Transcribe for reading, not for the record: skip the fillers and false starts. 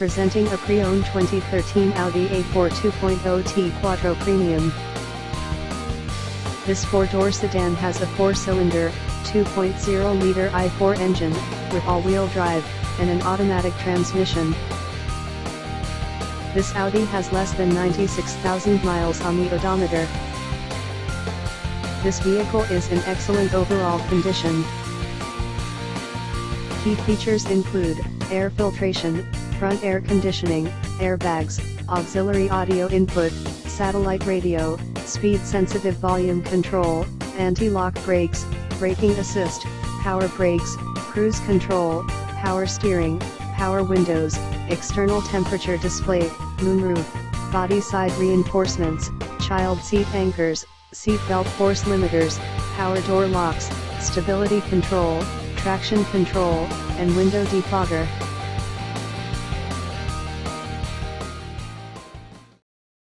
Presenting a pre-owned 2013 Audi A4 2.0T Quattro Premium. This four-door sedan has a four-cylinder, 2.0-liter i4 engine, with all-wheel drive, and an automatic transmission. This Audi has less than 96,000 miles on the odometer. This vehicle is in excellent overall condition. Key features include air filtration, front air conditioning, airbags, auxiliary audio input, satellite radio, speed-sensitive volume control, anti-lock brakes, braking assist, power brakes, cruise control, power steering, power windows, external temperature display, moonroof, body side reinforcements, child seat anchors, seat belt force limiters, power door locks, stability control, traction control, and window defogger.